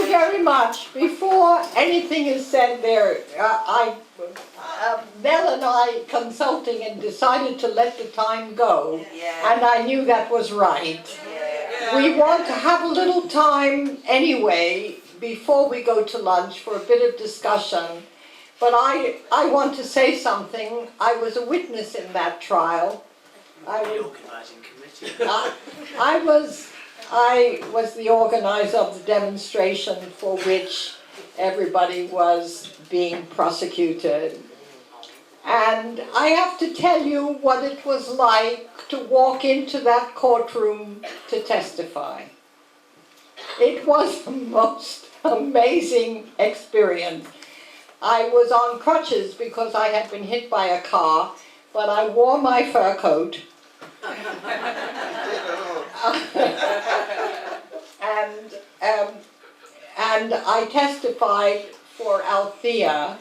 you very much. Before anything is said there, Nell and I consulting and decided to let the time go, and I knew that was right. We want to have a little time anyway before we go to lunch for a bit of discussion, but I want to say something. I was a witness in that trial. I was the organizer of the demonstration for which everybody was being prosecuted. And I have to tell you what it was like to walk into that courtroom to testify. It was the most amazing experience. I was on crutches because I had been hit by a car, but I wore my fur coat. And I testified for Althea.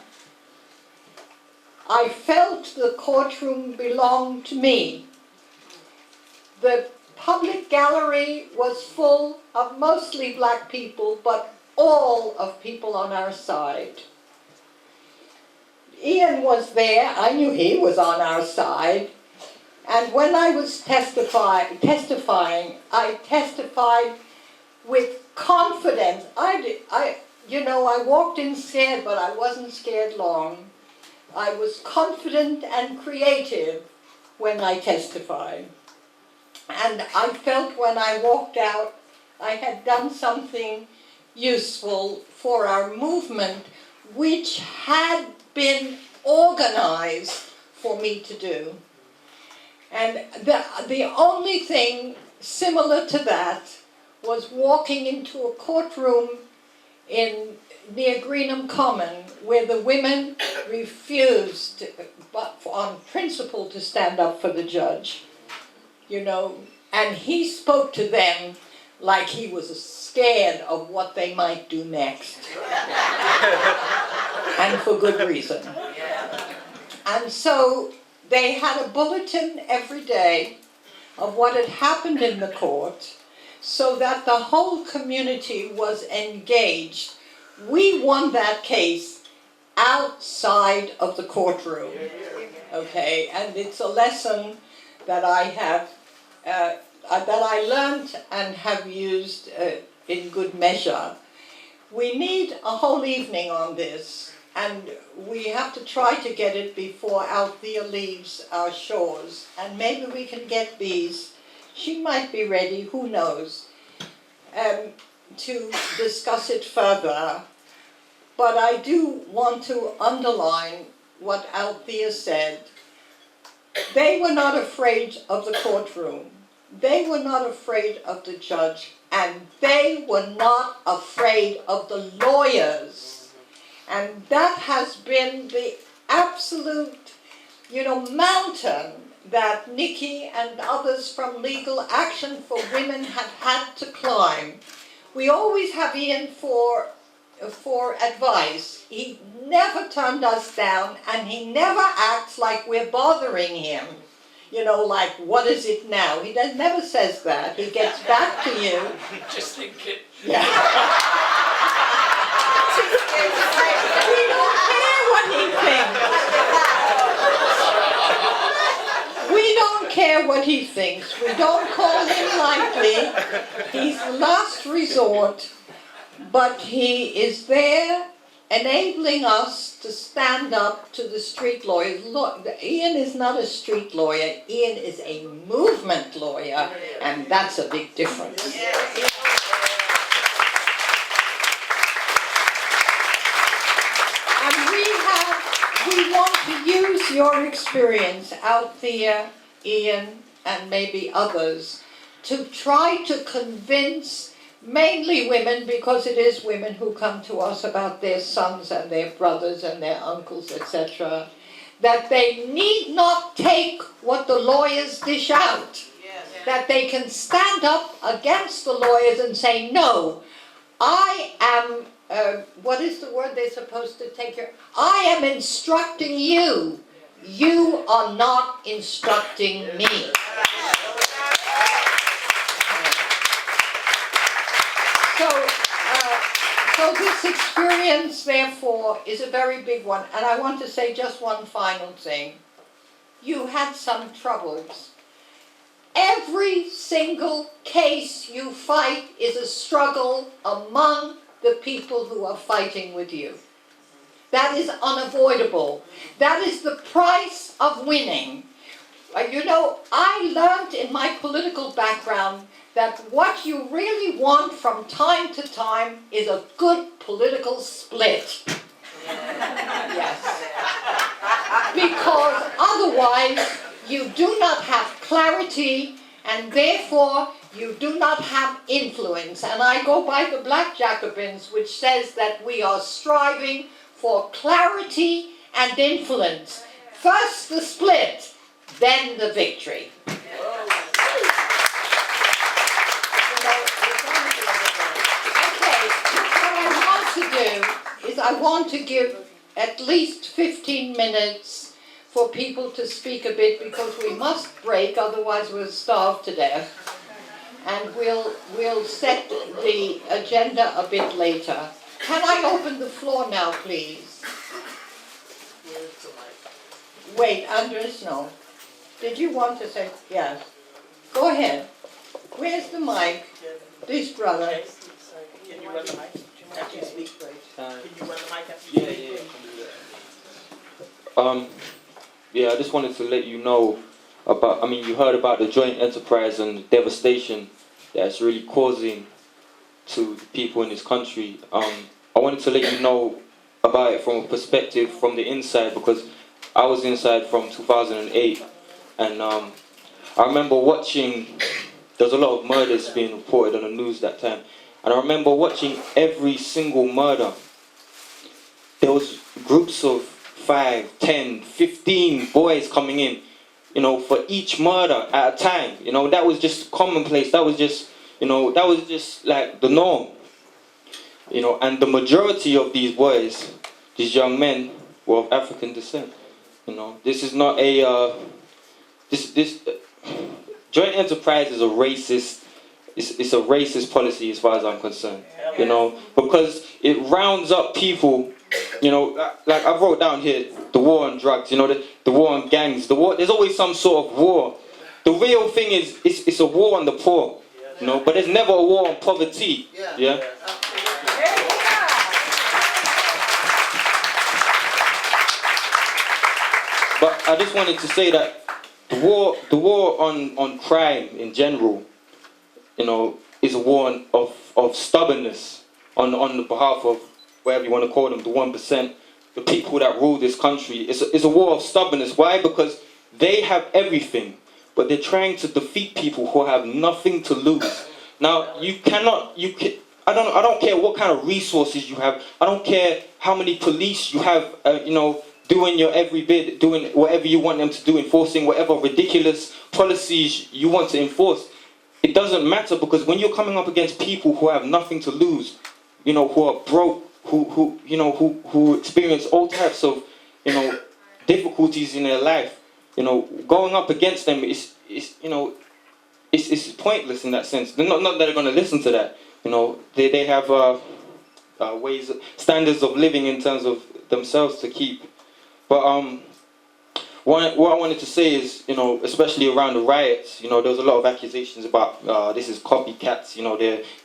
I felt the courtroom belonged to me. The public gallery was full of mostly black people, but all of people on our side. Ian was there. I knew he was on our side. And when I was testifying, I testified with confidence. I walked in scared, but I wasn't scared long. I was confident and creative when I testified. And I felt when I walked out, I had done something useful for our movement, which had been organized for me to do. And the only thing similar to that was walking into a courtroom near Greenham Common, where the women refused, on principle, to stand up for the judge, and he spoke to them like he was scared of what they might do next, and for good reason. And so they had a bulletin every day of what had happened in the court, so that the whole community was engaged. We won that case outside of the courtroom, okay? And it's a lesson that I have, that I learned and have used in good measure. We need a whole evening on this, and we have to try to get it before Althea leaves our shores, and maybe we can get these. She might be ready, who knows, to discuss it further. But I do want to underline what Althea said. They were not afraid of the courtroom. They were not afraid of the judge. And they were not afraid of the lawyers. And that has been the absolute, mountain that Nikki and others from Legal Action for Women have had to climb. We always have Ian for advice. He never turned us down, and he never acts like we're bothering him. Like, what is it now? He never says that. He gets back to you. Just think it. Yeah. We don't care what he thinks. We don't care what he thinks. We don't call him lightly. He's the last resort. But he is there enabling us to stand up to the street lawyers. Look, Ian is not a street lawyer. Ian is a movement lawyer, and that's a big difference. And we want to use your experience, Althea, Ian, and maybe others, to try to convince mainly women, because it is women who come to us about their sons and their brothers and their uncles, etc., that they need not take what the lawyers dish out. That they can stand up against the lawyers and say, no, I am, what is the word they're supposed to take care of? I am instructing you. You are not instructing me. So So this experience, therefore, is a very big one. And I want to say just one final thing. You had some troubles. Every single case you fight is a struggle among the people who are fighting with you. That is unavoidable. That is the price of winning. You know, I learned in my political background that what you really want from time to time is a good political split. Yes. Because otherwise you do not have clarity and therefore you do not have influence. And I go by the Black Jacobins, which says that we are striving for clarity and influence. First the split, then the victory. I want to give at least 15 minutes for people to speak a bit, because we must break, otherwise we'll starve to death. And we'll set the agenda a bit later. Can I open the floor now, please? Wait, Andres, no. Did you want to say? Yes. Go ahead. Where's the mic? This brother. Can you run the mic? After you speak, please. Can you run the mic after you speak? Yeah, I just wanted to let you know about, you heard about the joint enterprise and the devastation that's really causing to the people in this country. I wanted to let you know about it from a perspective from the inside, because I was inside from 2008, and I remember watching, there's a lot of murders being reported on the news that time, and I remember watching every single murder. There was groups of 5, 10, 15 boys coming in, for each murder at a time. That was just commonplace. That was just, that was just like the norm. And the majority of these boys, these young men, were of African descent. This is not a, this joint enterprise is a racist, it's a racist policy as far as I'm concerned. Because it rounds up people. Like I wrote down here, the war on drugs, the war on gangs, there's always some sort of war. The real thing is, it's a war on the poor, but there's never a war on poverty, yeah? But I just wanted to say that the war on crime in general, is a war of stubbornness on the behalf of, whatever you want to call them, the 1%, the people that rule this country. It's a war of stubbornness. Why? Because they have everything, but they're trying to defeat people who have nothing to lose. Now, I don't care what kind of resources you have. I don't care how many police you have, doing your every bit, doing whatever you want them to do, enforcing whatever ridiculous policies you want to enforce. It doesn't matter, because when you're coming up against people who have nothing to lose, who are broke, who experience all types of, difficulties in their life, going up against them is pointless in that sense. Not that they're going to listen to that. They have ways, standards of living in terms of themselves to keep. But what I wanted to say is, especially around the riots, there was a lot of accusations about this is copycats,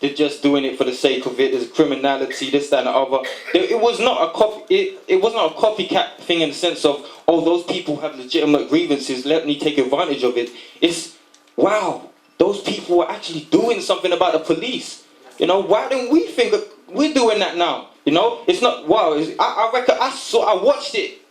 they're just doing it for the sake of it, there's criminality, this, that, and the other. It was not a copycat thing in the sense of, oh, those people have legitimate grievances, let me take advantage of it. It's, wow, those people are actually doing something about the police. Why don't we think we're doing that now? It's not, wow, I reckon I watched it,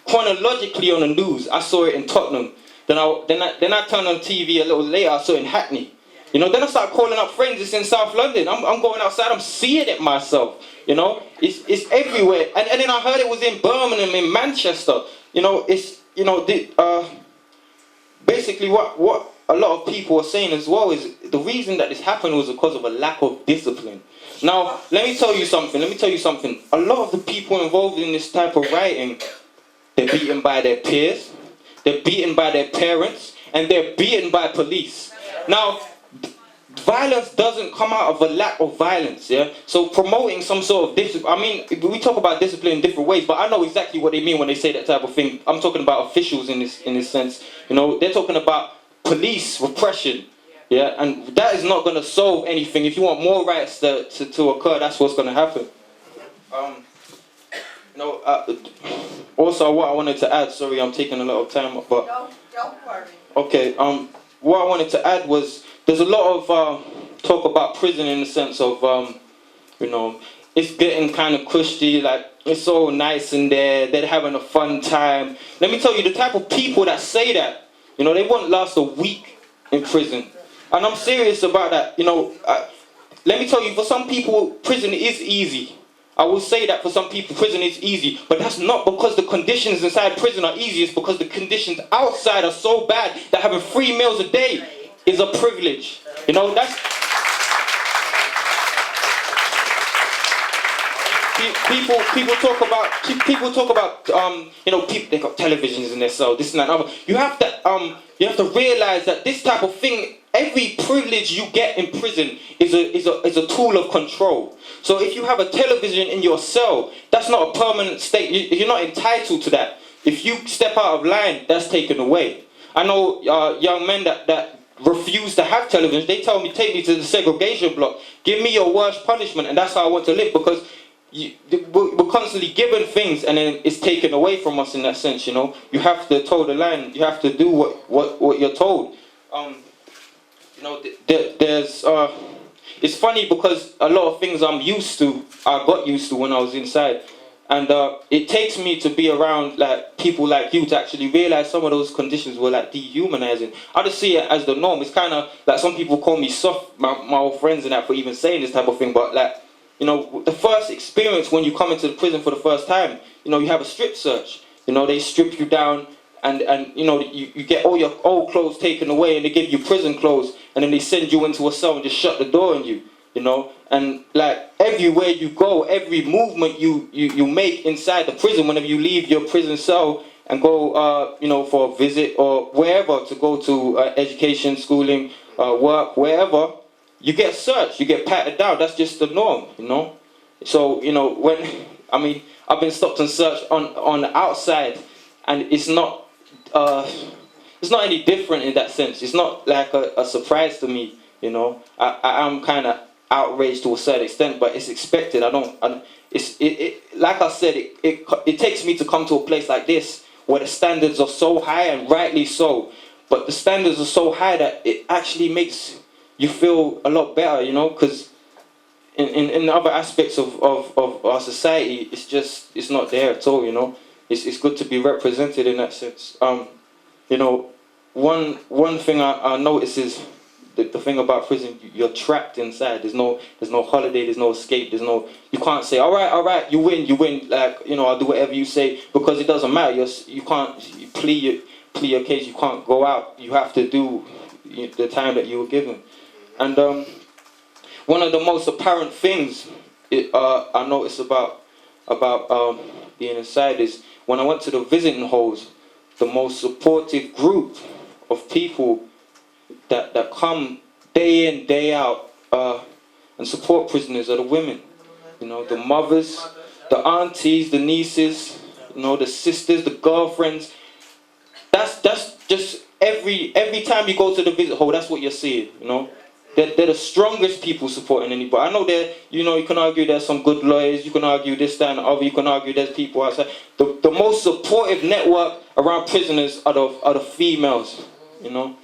chronologically on the news. I saw it in Tottenham. Then I turned on TV a little later, I saw it in Hackney. Then I started calling up friends, it's in South London. I'm going outside, I'm seeing it myself. It's everywhere. And then I heard it was in Birmingham, in Manchester. Basically what a lot of people are saying as well is the reason that this happened was because of a lack of discipline. Now, let me tell you something. A lot of the people involved in this type of rioting, they're beaten by their peers, they're beaten by their parents, and they're beaten by police. Now, violence doesn't come out of a lack of violence, yeah? So promoting some sort of discipline, I mean, we talk about discipline in different ways, but I know exactly what they mean when they say that type of thing. I'm talking about officials in this sense, you know? They're talking about police repression, yeah? And that is not going to solve anything. If you want more rights to occur, that's what's going to happen. Also, what I wanted to add, sorry, I'm taking a lot of time, but... Don't worry. Okay, what I wanted to add was, there's a lot of talk about prison in the sense of, you know, it's getting kind of cushy, like, it's all nice in there, they're having a fun time. Let me tell you, the type of people that say that, you know, they won't last a week in prison. And I'm serious about that, you know. Let me tell you, for some people, prison is easy. I will say that for some people, prison is easy, but that's not because the conditions inside prison are easy, it's because the conditions outside are so bad that having 3 meals a day is a privilege. You know, that's... People talk about you know, people, they got televisions in their cell, this and that and other. You have to realize that this type of thing, every privilege you get in prison is a tool of control. So if you have a television in your cell, that's not a permanent state. You're not entitled to that. If you step out of line, that's taken away. I know young men that refuse to have television. They tell me, take me to the segregation block, give me your worst punishment, and that's how I want to live, because we're constantly given things and then it's taken away from us in that sense, you know. You have to toe the line. You have to do what you're told. You know, there's it's funny because a lot of things I got used to when I was inside, and it takes me to be around like people like you to actually realize some of those conditions were like dehumanizing. I just see it as the norm. It's kind of like some people call me soft, my old friends and that, for even saying this type of thing, but like, you know, the first experience when you come into the prison for the first time, you know, you have a strip search. You know, they strip you down and you know, you get all your old clothes taken away and they give you prison clothes and then they send you into a cell and just shut the door on you, you know. And like everywhere you go, every movement you make inside the prison, whenever you leave your prison cell and go, you know, for a visit or wherever to go to education, schooling, work, wherever, you get searched, you get patted down. That's just the norm, you know. So, you know, I've been stopped and searched on the outside, and it's not any different in that sense. It's not like a surprise to me, you know. I am kind of outraged to a certain extent, but it's expected. Like I said, it takes me to come to a place like this where the standards are so high, and rightly so. But the standards are so high that it actually makes you feel a lot better, you know, because in other aspects of our society, it's not there at all, you know. It's good to be represented in that sense. You know, one thing I notice is the thing about prison, you're trapped inside. There's no holiday, there's no escape, you can't say, all right, you win, like, you know, I'll do whatever you say, because it doesn't matter. You can't plead your case, you can't go out. You have to do the time that you were given. And one of the most apparent things I noticed about being inside is when I went to the visiting halls, the most supportive group of people that come day in, day out and support prisoners are the women. You know, the mothers, the aunties, the nieces, you know, the sisters, the girlfriends. That's just every time you go to the visit hall, that's what you're seeing, you know. They're the strongest people supporting anybody. I know you can argue there's some good lawyers, you can argue this, that, and the other, you can argue there's people outside. The most supportive network around prisoners are the females, you know.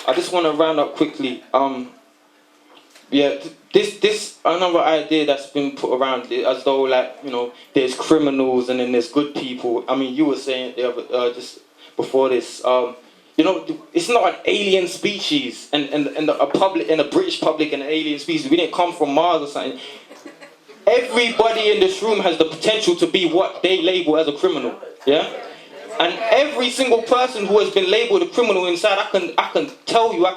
I just want to round up quickly. Yeah, this another idea that's been put around as though, like, you know, there's criminals and then there's good people. I mean, you were saying the other just before this, you know, it's not an alien species and a British public and an alien species. We didn't come from Mars or something. Everybody in this room has the potential to be what they label as a criminal. Yeah. And every single person who has been labeled a criminal inside, I can tell you, I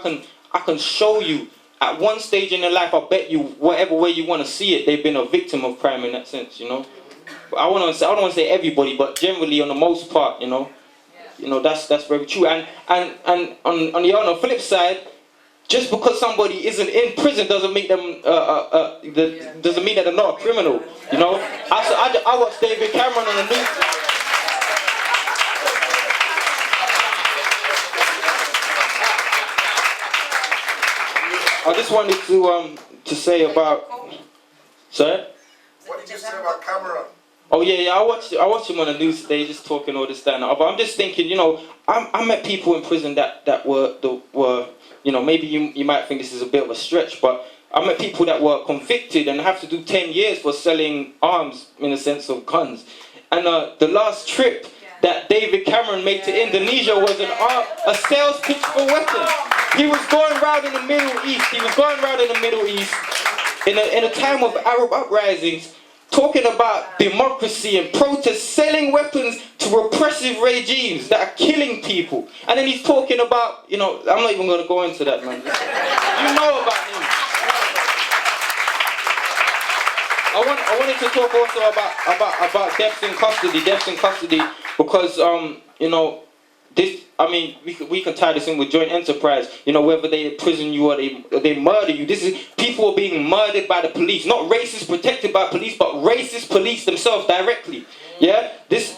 can show you. At one stage in their life, I bet you, whatever way you want to see it, they've been a victim of crime in that sense, you know. I don't want to say everybody, but generally on the most part, you know, that's very true. And on the flip side, just because somebody isn't in prison doesn't make them doesn't mean that they're not a criminal. You know, I watched David Cameron on the news. I just wanted to say about. Sorry? What did you say about Cameron? Oh yeah, I watched him on the news today, just talking all this, that, and that. But I'm just thinking, you know, I met people in prison that were, you know, maybe you might think this is a bit of a stretch, but I met people that were convicted and have to do 10 years for selling arms, in the sense of guns. And the last trip that David Cameron made to Indonesia was a sales pitch for weapons. He was going around in the Middle East. In a time of Arab uprisings, talking about democracy and protest, selling weapons to repressive regimes that are killing people. And then he's talking about, you know, I'm not even going to go into that, man. You know about him. I wanted to talk also about deaths in custody, because, you know, this, I mean, we can tie this in with joint enterprise. You know, whether they imprison you or they murder you. This is people are being murdered by the police, not racists protected by police, but racist police themselves directly. Yeah, this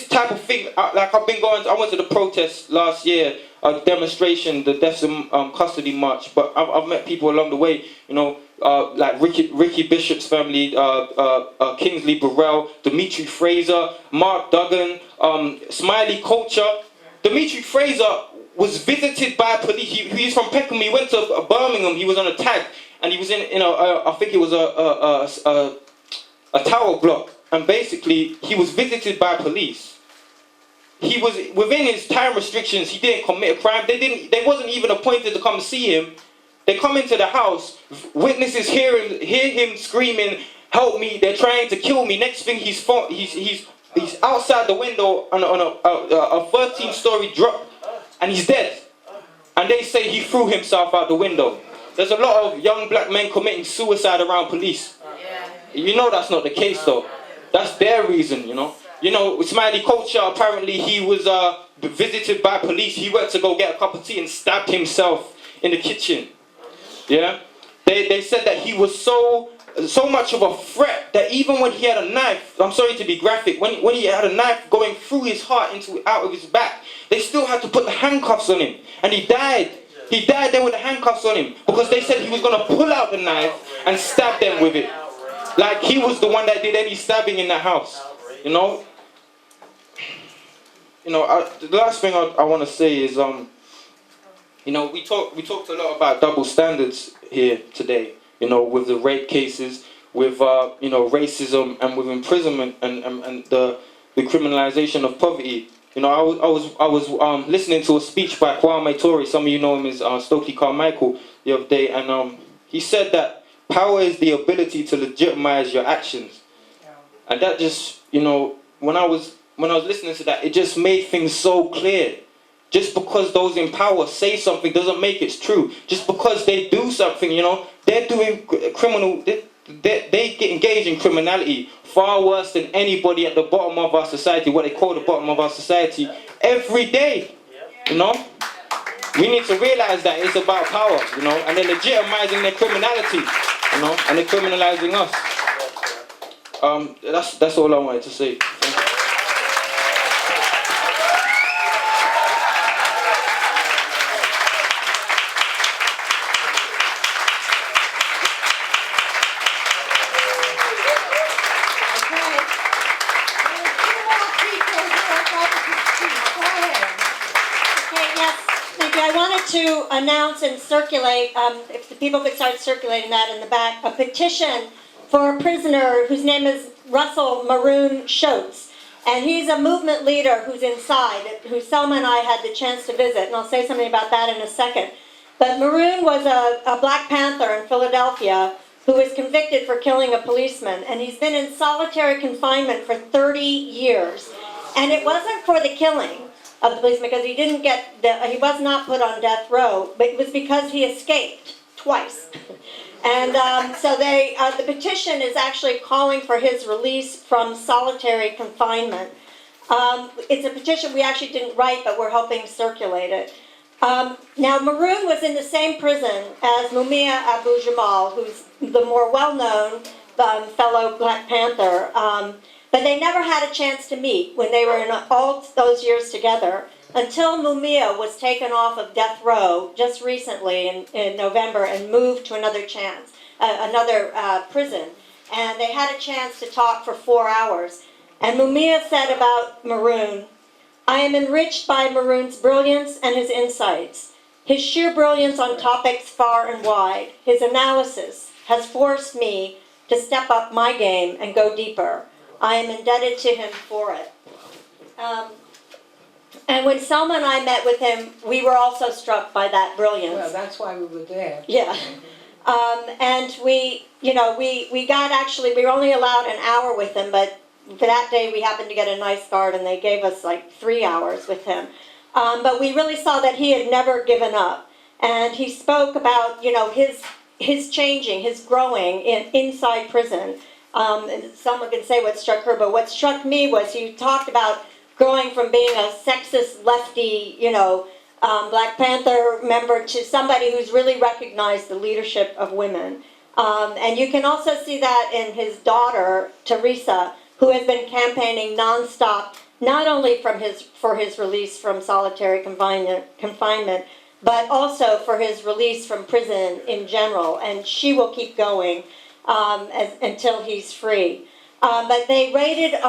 type of thing. Like I went to the protest last year, a demonstration, the deaths in custody march. But I've met people along the way. You know, like Ricky Bishop's family, Kingsley Burrell, Dimitri Fraser, Mark Duggan, Smiley Culture. Dimitri Fraser was visited by police. He's from Peckham. He went to Birmingham. He was on a tag, and he was in I think it was a tower block. And basically, he was visited by police. He was within his time restrictions. He didn't commit a crime. They wasn't even appointed to come see him. They come into the house. Witnesses hear him screaming, "Help me! They're trying to kill me!" Next thing he's outside the window on a 13-story drop, and he's dead. And they say he threw himself out the window. There's a lot of young black men committing suicide around police. You know that's not the case though. That's their reason, you know. You know, with Smiley Culture, apparently he was visited by police. He went to go get a cup of tea and stabbed himself in the kitchen. Yeah? They said that he was so much of a threat that even when he had a knife, I'm sorry to be graphic, when he had a knife going through his heart out of his back, they still had to put the handcuffs on him. And he died. He died there with the handcuffs on him because they said he was going to pull out the knife and stab them with it. Like he was the one that did any stabbing in that house. You know? The last thing I want to say is, you know, we talked a lot about double standards here today. You know, with the rape cases, with you know, racism, and with imprisonment and the criminalization of poverty. You know, I was listening to a speech by Kwame Ture. Some of you know him as Stokely Carmichael the other day, and he said that power is the ability to legitimize your actions. And that just, you know, when I was listening to that, it just made things so clear. Just because those in power say something doesn't make it true. Just because they do something, you know, they're doing criminal. They get engaged in criminality far worse than anybody at the bottom of our society, what they call the bottom of our society, every day. You know, we need to realize that it's about power, you know, and they're legitimizing their criminality, you know, and they're criminalizing us. That's all I wanted to say. To announce and circulate, if the people could start circulating that in the back, a petition for a prisoner whose name is Russell Maroon Shotes. And he's a movement leader who's inside, who Selma and I had the chance to visit, and I'll say something about that in a second. But Maroon was a Black Panther in Philadelphia who was convicted for killing a policeman, and he's been in solitary confinement for 30 years. And it wasn't for the killing of the policeman, because he was not put on death row, but it was because he escaped twice. And so the petition is actually calling for his release from solitary confinement. It's a petition we actually didn't write, but we're helping circulate it. Now, Maroon was in the same prison as Mumia Abu-Jamal, who's the more well-known fellow Black Panther, but they never had a chance to meet when they were in all those years together, until Mumia was taken off of death row just recently in November and moved to another prison. And they had a chance to talk for 4 hours. And Mumia said about Maroon, "I am enriched by Maroon's brilliance and his insights. His sheer brilliance on topics far and wide. His analysis has forced me to step up my game and go deeper. I am indebted to him for it." And when Selma and I met with him, we were also struck by that brilliance. Well, that's why we were there. Yeah. And we were only allowed an hour with him, but for that day we happened to get a nice guard and they gave us like 3 hours with him. But we really saw that he had never given up. And he spoke about, his changing, his growing inside prison. And someone can say what struck her, but what struck me was he talked about growing from being a sexist lefty, Black Panther member to somebody who's really recognized the leadership of women. And you can also see that in his daughter, Teresa, who has been campaigning nonstop, not only for his release from solitary confinement, but also for his release from prison in general. And she will keep going until he's free. But they waited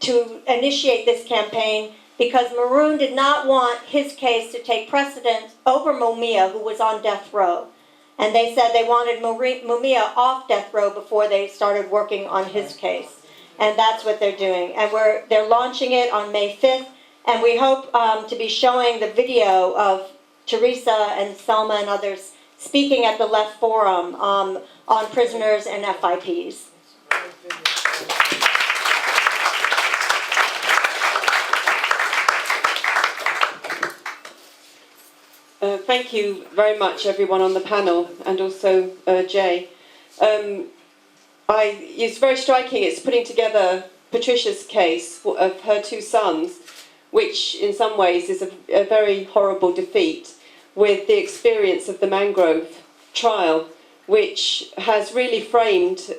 to initiate this campaign because Maroon did not want his case to take precedence over Mumia, who was on death row. And they said they wanted Mumia off death row before they started working on his case. And that's what they're doing. And they're launching it on May 5th. And we hope to be showing the video of Teresa and Selma and others speaking at the Left Forum on prisoners and FIPs. Thank you very much, everyone on the panel, and also Jay. It's very striking. It's putting together Patricia's case of her two sons, which in some ways is a very horrible defeat, with the experience of the Mangrove trial, which has really framed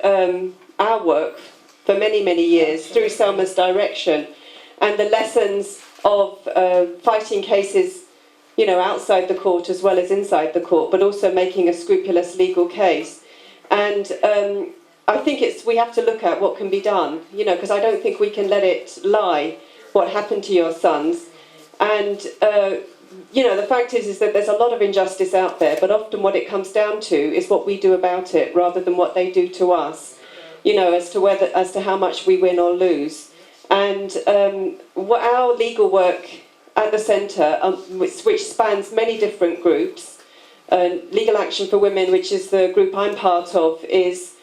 our work for many, many years through Selma's direction, and the lessons of fighting cases outside the court as well as inside the court, but also making a scrupulous legal case. And I think we have to look at what can be done, because I don't think we can let it lie what happened to your sons. And, the fact is that there's a lot of injustice out there, but often what it comes down to is what we do about it rather than what they do to us, as to how much we win or lose. And what our legal work at the centre, which spans many different groups. Legal Action for Women, which is the group I'm part of, is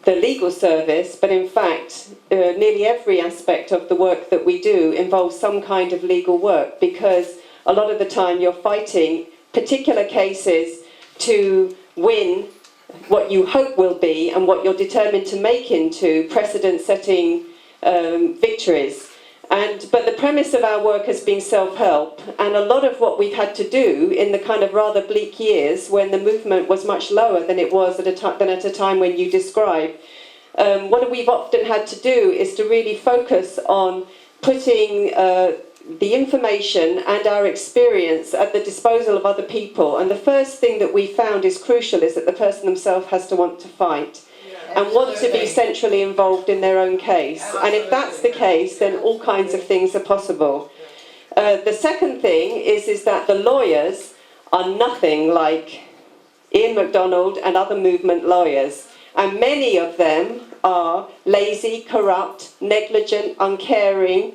the legal service, but in fact, nearly every aspect of the work that we do involves some kind of legal work, because a lot of the time you're fighting particular cases to win what you hope will be and what you're determined to make into precedent-setting victories. But the premise of our work has been self-help, and a lot of what we've had to do in the kind of rather bleak years when the movement was much lower than it was at a time when you describe, what we've often had to do is to really focus on putting the information and our experience at the disposal of other people. And the first thing that we found is crucial is that the person themselves has to want to fight. And want to be centrally involved in their own case. And if that's the case, then all kinds of things are possible. The second thing is that the lawyers are nothing like Ian MacDonald and other movement lawyers. And many of them are lazy, corrupt, negligent, uncaring,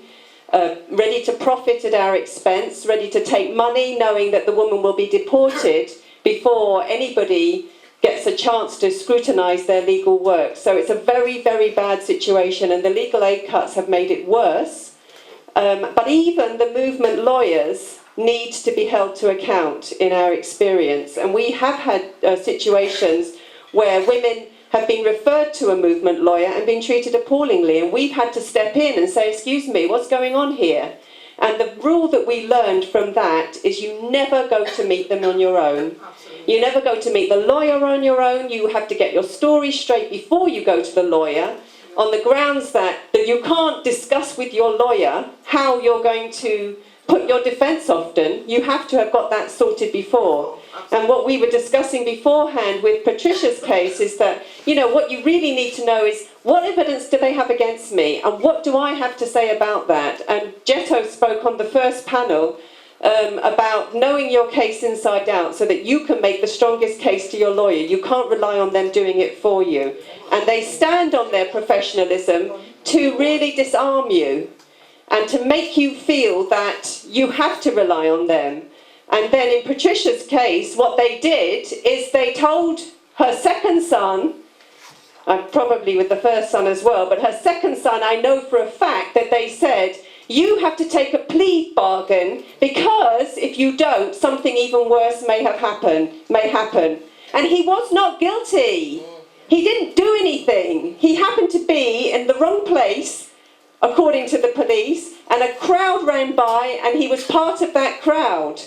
ready to profit at our expense, ready to take money knowing that the woman will be deported before anybody gets a chance to scrutinise their legal work. So it's a very, very bad situation, and the legal aid cuts have made it worse. But even the movement lawyers need to be held to account in our experience. And we have had situations where women have been referred to a movement lawyer and been treated appallingly, and we've had to step in and say, excuse me, what's going on here? And the rule that we learned from that is you never go to meet them on your own. You never go to meet the lawyer on your own. You have to get your story straight before you go to the lawyer, on the grounds that you can't discuss with your lawyer how you're going to put your defence often. You have to have got that sorted before. And what we were discussing beforehand with Patricia's case is that, you know, what you really need to know is what evidence do they have against me and what do I have to say about that? And Jetto spoke on the first panel about knowing your case inside out so that you can make the strongest case to your lawyer. You can't rely on them doing it for you. And they stand on their professionalism to really disarm you and to make you feel that you have to rely on them. And then in Patricia's case, what they did is they told her second son, probably with the first son as well, but her second son, I know for a fact that they said, you have to take a plea bargain because if you don't, something even worse may happen. And he was not guilty. He didn't do anything. He happened to be in the wrong place, according to the police, and a crowd ran by and he was part of that crowd.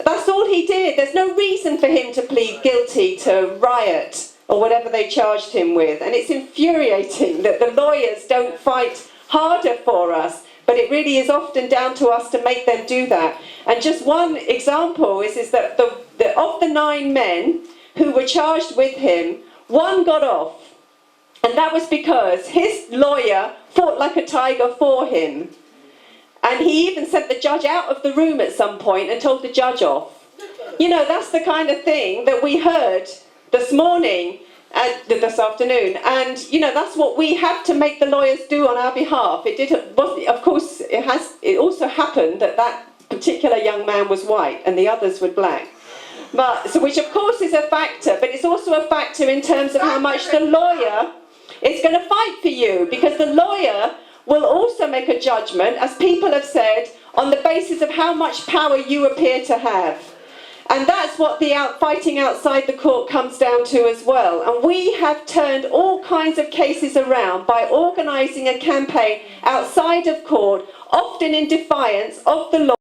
That's all he did. There's no reason for him to plead guilty to riot or whatever they charged him with. And it's infuriating that the lawyers don't fight harder for us, but it really is often down to us to make them do that. And just one example is that of the 9 men who were charged with him, 1 got off. And that was because his lawyer fought like a tiger for him. And he even sent the judge out of the room at some point and told the judge off. You know, that's the kind of thing that we heard this morning, this afternoon. And, you know, that's what we have to make the lawyers do on our behalf. Of course, it also happened that that particular young man was white and the others were black. Which of course is a factor, but it's also a factor in terms of how much the lawyer is going to fight for you, because the lawyer will also make a judgment, as people have said, on the basis of how much power you appear to have. And that's what the fighting outside the court comes down to as well. And we have turned all kinds of cases around by organising a campaign outside of court, often in defiance of the law.